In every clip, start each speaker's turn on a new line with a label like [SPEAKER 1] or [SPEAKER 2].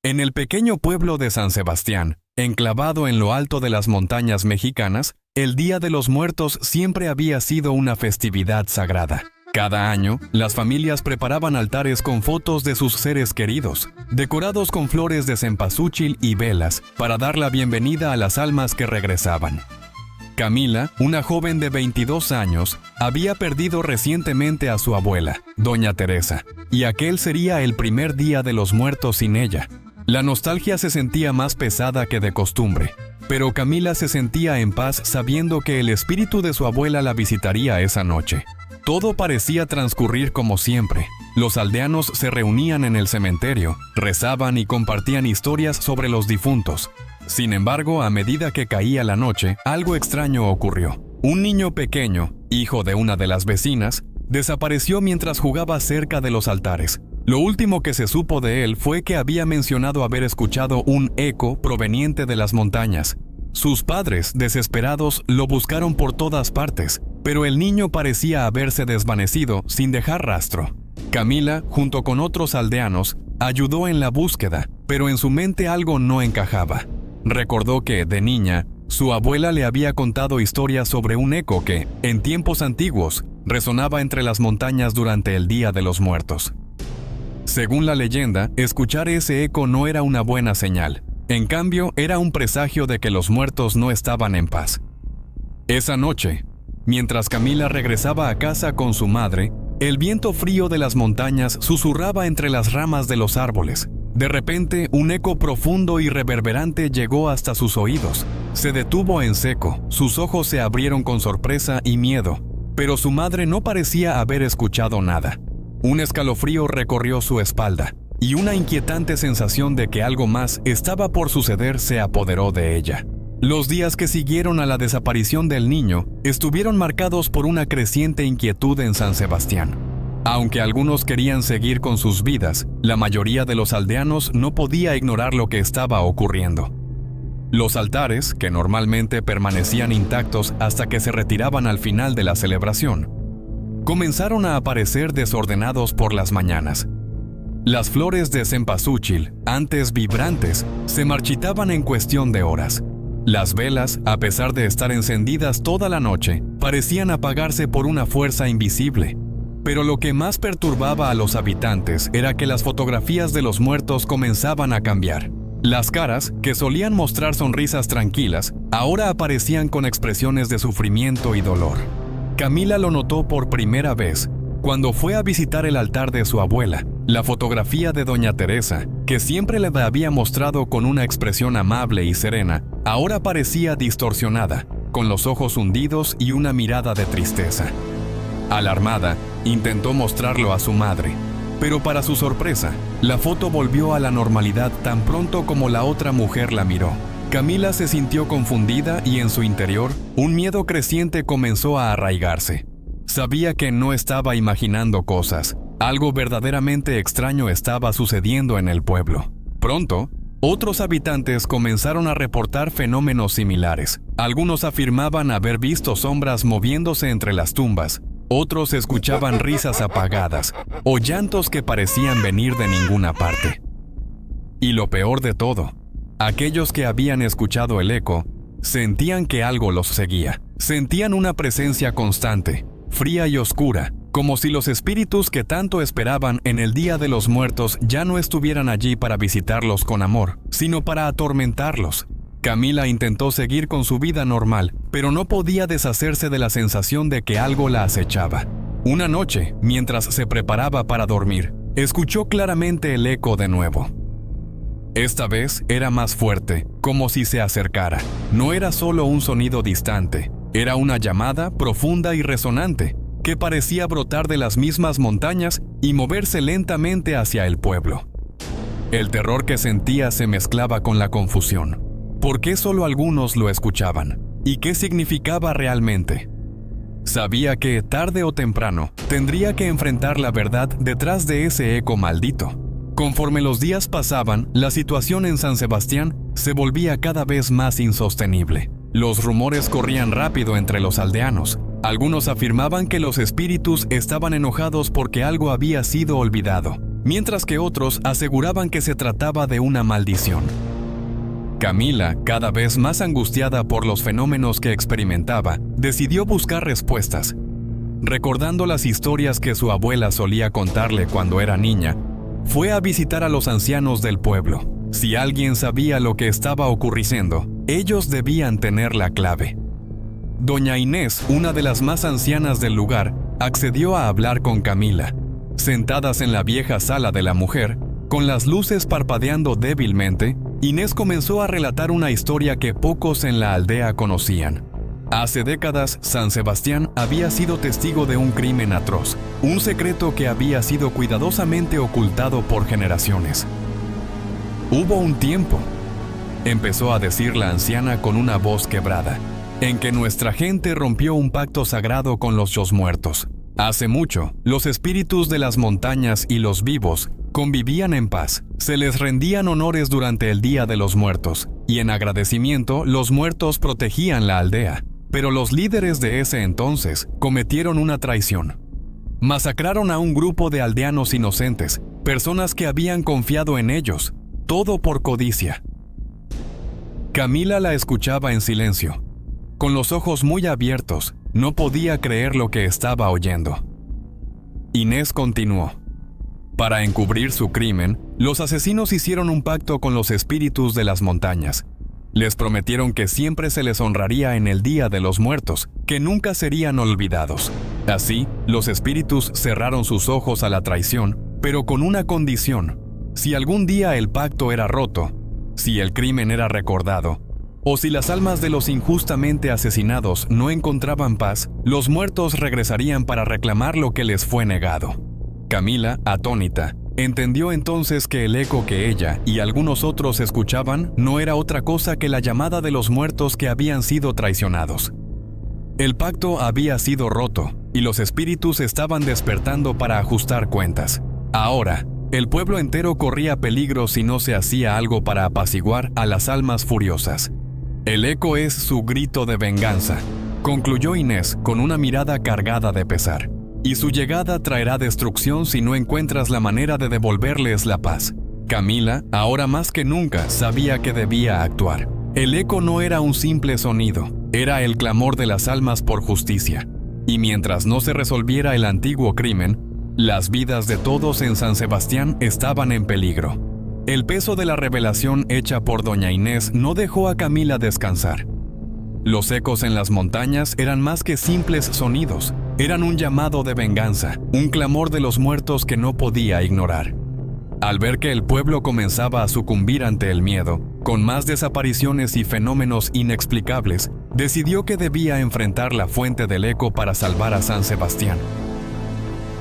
[SPEAKER 1] En el pequeño pueblo de San Sebastián, enclavado en lo alto de las montañas mexicanas, el Día de los Muertos siempre había sido una festividad sagrada. Cada año, las familias preparaban altares con fotos de sus seres queridos, decorados con flores de cempasúchil y velas, para dar la bienvenida a las almas que regresaban. Camila, una joven de 22 años, había perdido recientemente a su abuela, Doña Teresa, y aquel sería el primer Día de los Muertos sin ella. La nostalgia se sentía más pesada que de costumbre, pero Camila se sentía en paz sabiendo que el espíritu de su abuela la visitaría esa noche. Todo parecía transcurrir como siempre. Los aldeanos se reunían en el cementerio, rezaban y compartían historias sobre los difuntos. Sin embargo, a medida que caía la noche, algo extraño ocurrió. Un niño pequeño, hijo de una de las vecinas, desapareció mientras jugaba cerca de los altares. Lo último que se supo de él fue que había mencionado haber escuchado un eco proveniente de las montañas. Sus padres, desesperados, lo buscaron por todas partes, pero el niño parecía haberse desvanecido sin dejar rastro. Camila, junto con otros aldeanos, ayudó en la búsqueda, pero en su mente algo no encajaba. Recordó que, de niña, su abuela le había contado historias sobre un eco que, en tiempos antiguos, resonaba entre las montañas durante el Día de los Muertos. Según la leyenda, escuchar ese eco no era una buena señal. En cambio, era un presagio de que los muertos no estaban en paz. Esa noche, mientras Camila regresaba a casa con su madre, el viento frío de las montañas susurraba entre las ramas de los árboles. De repente, un eco profundo y reverberante llegó hasta sus oídos. Se detuvo en seco, sus ojos se abrieron con sorpresa y miedo, pero su madre no parecía haber escuchado nada. Un escalofrío recorrió su espalda, y una inquietante sensación de que algo más estaba por suceder se apoderó de ella. Los días que siguieron a la desaparición del niño estuvieron marcados por una creciente inquietud en San Sebastián. Aunque algunos querían seguir con sus vidas, la mayoría de los aldeanos no podía ignorar lo que estaba ocurriendo. Los altares, que normalmente permanecían intactos hasta que se retiraban al final de la celebración, comenzaron a aparecer desordenados por las mañanas. Las flores de cempasúchil, antes vibrantes, se marchitaban en cuestión de horas. Las velas, a pesar de estar encendidas toda la noche, parecían apagarse por una fuerza invisible. Pero lo que más perturbaba a los habitantes era que las fotografías de los muertos comenzaban a cambiar. Las caras, que solían mostrar sonrisas tranquilas, ahora aparecían con expresiones de sufrimiento y dolor. Camila lo notó por primera vez cuando fue a visitar el altar de su abuela. La fotografía de Doña Teresa, que siempre le había mostrado con una expresión amable y serena, ahora parecía distorsionada, con los ojos hundidos y una mirada de tristeza. Alarmada, intentó mostrarlo a su madre, pero para su sorpresa, la foto volvió a la normalidad tan pronto como la otra mujer la miró. Camila se sintió confundida y en su interior, un miedo creciente comenzó a arraigarse. Sabía que no estaba imaginando cosas. Algo verdaderamente extraño estaba sucediendo en el pueblo. Pronto, otros habitantes comenzaron a reportar fenómenos similares. Algunos afirmaban haber visto sombras moviéndose entre las tumbas. Otros escuchaban risas apagadas o llantos que parecían venir de ninguna parte. Y lo peor de todo, aquellos que habían escuchado el eco sentían que algo los seguía. Sentían una presencia constante, fría y oscura, como si los espíritus que tanto esperaban en el Día de los Muertos ya no estuvieran allí para visitarlos con amor, sino para atormentarlos. Camila intentó seguir con su vida normal, pero no podía deshacerse de la sensación de que algo la acechaba. Una noche, mientras se preparaba para dormir, escuchó claramente el eco de nuevo. Esta vez era más fuerte, como si se acercara. No era solo un sonido distante, era una llamada profunda y resonante, que parecía brotar de las mismas montañas y moverse lentamente hacia el pueblo. El terror que sentía se mezclaba con la confusión. ¿Por qué solo algunos lo escuchaban? ¿Y qué significaba realmente? Sabía que, tarde o temprano, tendría que enfrentar la verdad detrás de ese eco maldito. Conforme los días pasaban, la situación en San Sebastián se volvía cada vez más insostenible. Los rumores corrían rápido entre los aldeanos. Algunos afirmaban que los espíritus estaban enojados porque algo había sido olvidado, mientras que otros aseguraban que se trataba de una maldición. Camila, cada vez más angustiada por los fenómenos que experimentaba, decidió buscar respuestas. Recordando las historias que su abuela solía contarle cuando era niña, fue a visitar a los ancianos del pueblo. Si alguien sabía lo que estaba ocurriendo, ellos debían tener la clave. Doña Inés, una de las más ancianas del lugar, accedió a hablar con Camila. Sentadas en la vieja sala de la mujer, con las luces parpadeando débilmente, Inés comenzó a relatar una historia que pocos en la aldea conocían. Hace décadas, San Sebastián había sido testigo de un crimen atroz, un secreto que había sido cuidadosamente ocultado por generaciones. Hubo un tiempo, empezó a decir la anciana con una voz quebrada, en que nuestra gente rompió un pacto sagrado con los muertos. Hace mucho, los espíritus de las montañas y los vivos convivían en paz. Se les rendían honores durante el Día de los Muertos, y en agradecimiento los muertos protegían la aldea. Pero los líderes de ese entonces cometieron una traición. Masacraron a un grupo de aldeanos inocentes, personas que habían confiado en ellos, todo por codicia. Camila la escuchaba en silencio. Con los ojos muy abiertos, no podía creer lo que estaba oyendo. Inés continuó. Para encubrir su crimen, los asesinos hicieron un pacto con los espíritus de las montañas. Les prometieron que siempre se les honraría en el Día de los Muertos, que nunca serían olvidados. Así, los espíritus cerraron sus ojos a la traición, pero con una condición. Si algún día el pacto era roto, si el crimen era recordado, o si las almas de los injustamente asesinados no encontraban paz, los muertos regresarían para reclamar lo que les fue negado. Camila, atónita, entendió entonces que el eco que ella y algunos otros escuchaban no era otra cosa que la llamada de los muertos que habían sido traicionados. El pacto había sido roto y los espíritus estaban despertando para ajustar cuentas. Ahora, el pueblo entero corría peligro si no se hacía algo para apaciguar a las almas furiosas. El eco es su grito de venganza, concluyó Inés con una mirada cargada de pesar. Y su llegada traerá destrucción si no encuentras la manera de devolverles la paz. Camila, ahora más que nunca, sabía que debía actuar. El eco no era un simple sonido, era el clamor de las almas por justicia. Y mientras no se resolviera el antiguo crimen, las vidas de todos en San Sebastián estaban en peligro. El peso de la revelación hecha por doña Inés no dejó a Camila descansar. Los ecos en las montañas eran más que simples sonidos, eran un llamado de venganza, un clamor de los muertos que no podía ignorar. Al ver que el pueblo comenzaba a sucumbir ante el miedo, con más desapariciones y fenómenos inexplicables, decidió que debía enfrentar la fuente del eco para salvar a San Sebastián.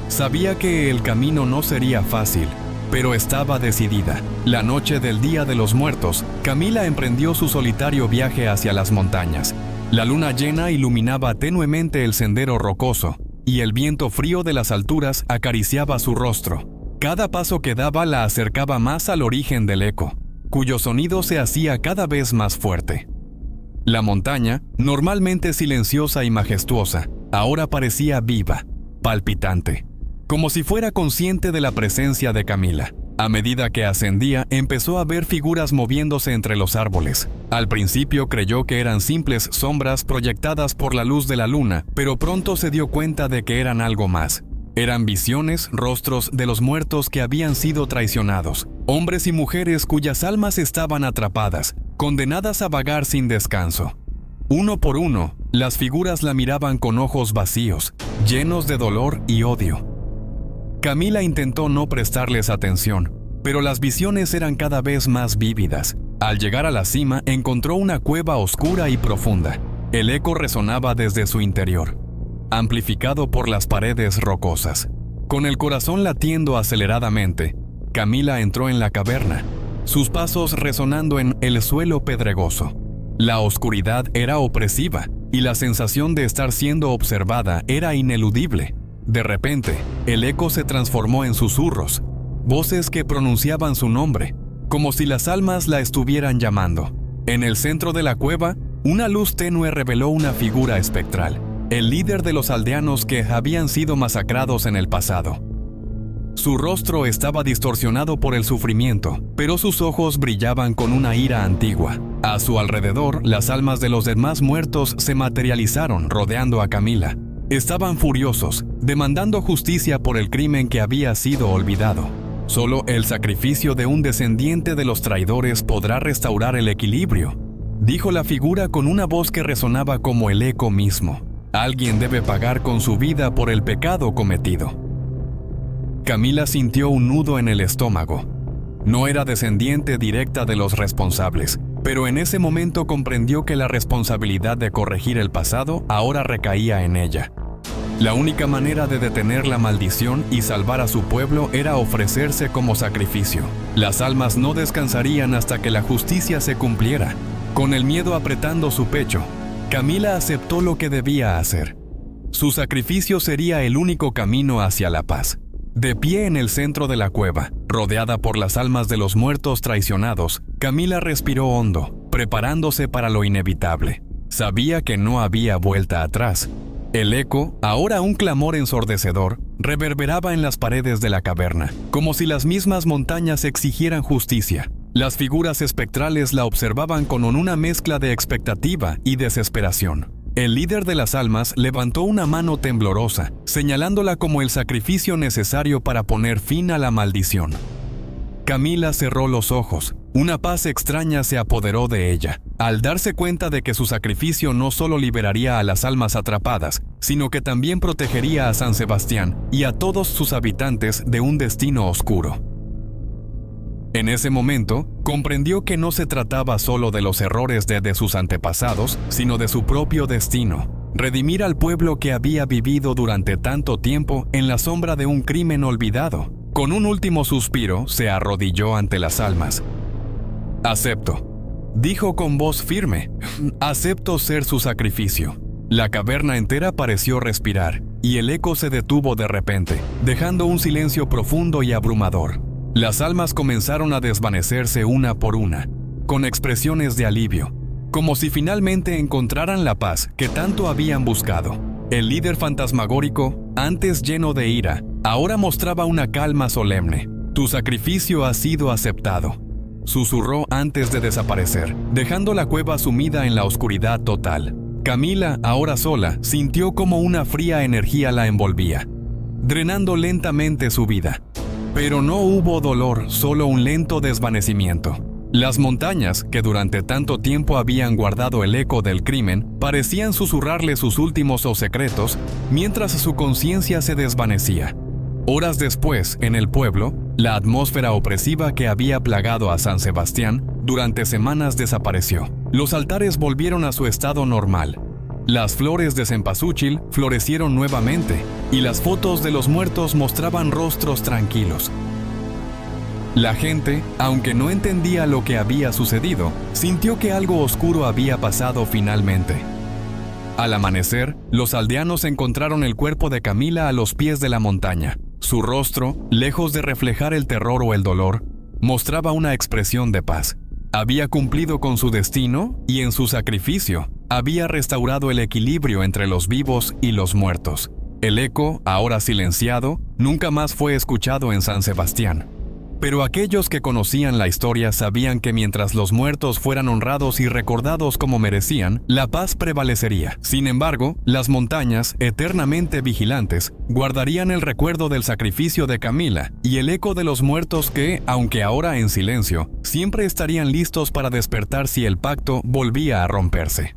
[SPEAKER 1] Sabía que el camino no sería fácil, pero estaba decidida. La noche del Día de los Muertos, Camila emprendió su solitario viaje hacia las montañas. La luna llena iluminaba tenuemente el sendero rocoso, y el viento frío de las alturas acariciaba su rostro. Cada paso que daba la acercaba más al origen del eco, cuyo sonido se hacía cada vez más fuerte. La montaña, normalmente silenciosa y majestuosa, ahora parecía viva, palpitante, como si fuera consciente de la presencia de Camila. A medida que ascendía, empezó a ver figuras moviéndose entre los árboles. Al principio creyó que eran simples sombras proyectadas por la luz de la luna, pero pronto se dio cuenta de que eran algo más. Eran visiones, rostros de los muertos que habían sido traicionados, hombres y mujeres cuyas almas estaban atrapadas, condenadas a vagar sin descanso. Uno por uno, las figuras la miraban con ojos vacíos, llenos de dolor y odio. Camila intentó no prestarles atención, pero las visiones eran cada vez más vívidas. Al llegar a la cima, encontró una cueva oscura y profunda. El eco resonaba desde su interior, amplificado por las paredes rocosas. Con el corazón latiendo aceleradamente, Camila entró en la caverna, sus pasos resonando en el suelo pedregoso. La oscuridad era opresiva, y la sensación de estar siendo observada era ineludible. De repente, el eco se transformó en susurros, voces que pronunciaban su nombre, como si las almas la estuvieran llamando. En el centro de la cueva, una luz tenue reveló una figura espectral, el líder de los aldeanos que habían sido masacrados en el pasado. Su rostro estaba distorsionado por el sufrimiento, pero sus ojos brillaban con una ira antigua. A su alrededor, las almas de los demás muertos se materializaron rodeando a Camila. Estaban furiosos, demandando justicia por el crimen que había sido olvidado. Solo el sacrificio de un descendiente de los traidores podrá restaurar el equilibrio, dijo la figura con una voz que resonaba como el eco mismo. Alguien debe pagar con su vida por el pecado cometido. Camila sintió un nudo en el estómago. No era descendiente directa de los responsables, pero en ese momento comprendió que la responsabilidad de corregir el pasado ahora recaía en ella. La única manera de detener la maldición y salvar a su pueblo era ofrecerse como sacrificio. Las almas no descansarían hasta que la justicia se cumpliera. Con el miedo apretando su pecho, Camila aceptó lo que debía hacer. Su sacrificio sería el único camino hacia la paz. De pie en el centro de la cueva, rodeada por las almas de los muertos traicionados, Camila respiró hondo, preparándose para lo inevitable. Sabía que no había vuelta atrás. El eco, ahora un clamor ensordecedor, reverberaba en las paredes de la caverna, como si las mismas montañas exigieran justicia. Las figuras espectrales la observaban con una mezcla de expectativa y desesperación. El líder de las almas levantó una mano temblorosa, señalándola como el sacrificio necesario para poner fin a la maldición. Camila cerró los ojos. Una paz extraña se apoderó de ella, al darse cuenta de que su sacrificio no solo liberaría a las almas atrapadas, sino que también protegería a San Sebastián y a todos sus habitantes de un destino oscuro. En ese momento, comprendió que no se trataba solo de los errores de sus antepasados, sino de su propio destino: redimir al pueblo que había vivido durante tanto tiempo en la sombra de un crimen olvidado. Con un último suspiro, se arrodilló ante las almas. «Acepto», dijo con voz firme. «Acepto ser su sacrificio». La caverna entera pareció respirar, y el eco se detuvo de repente, dejando un silencio profundo y abrumador. Las almas comenzaron a desvanecerse una por una, con expresiones de alivio, como si finalmente encontraran la paz que tanto habían buscado. El líder fantasmagórico, antes lleno de ira, ahora mostraba una calma solemne. «Tu sacrificio ha sido aceptado», susurró antes de desaparecer, dejando la cueva sumida en la oscuridad total. Camila, ahora sola, sintió como una fría energía la envolvía, drenando lentamente su vida. Pero no hubo dolor, solo un lento desvanecimiento. Las montañas, que durante tanto tiempo habían guardado el eco del crimen, parecían susurrarle sus últimos secretos, mientras su conciencia se desvanecía. Horas después, en el pueblo, la atmósfera opresiva que había plagado a San Sebastián durante semanas desapareció. Los altares volvieron a su estado normal. Las flores de cempasúchil florecieron nuevamente, y las fotos de los muertos mostraban rostros tranquilos. La gente, aunque no entendía lo que había sucedido, sintió que algo oscuro había pasado finalmente. Al amanecer, los aldeanos encontraron el cuerpo de Camila a los pies de la montaña. Su rostro, lejos de reflejar el terror o el dolor, mostraba una expresión de paz. Había cumplido con su destino y en su sacrificio había restaurado el equilibrio entre los vivos y los muertos. El eco, ahora silenciado, nunca más fue escuchado en San Sebastián. Pero aquellos que conocían la historia sabían que mientras los muertos fueran honrados y recordados como merecían, la paz prevalecería. Sin embargo, las montañas, eternamente vigilantes, guardarían el recuerdo del sacrificio de Camila y el eco de los muertos que, aunque ahora en silencio, siempre estarían listos para despertar si el pacto volvía a romperse.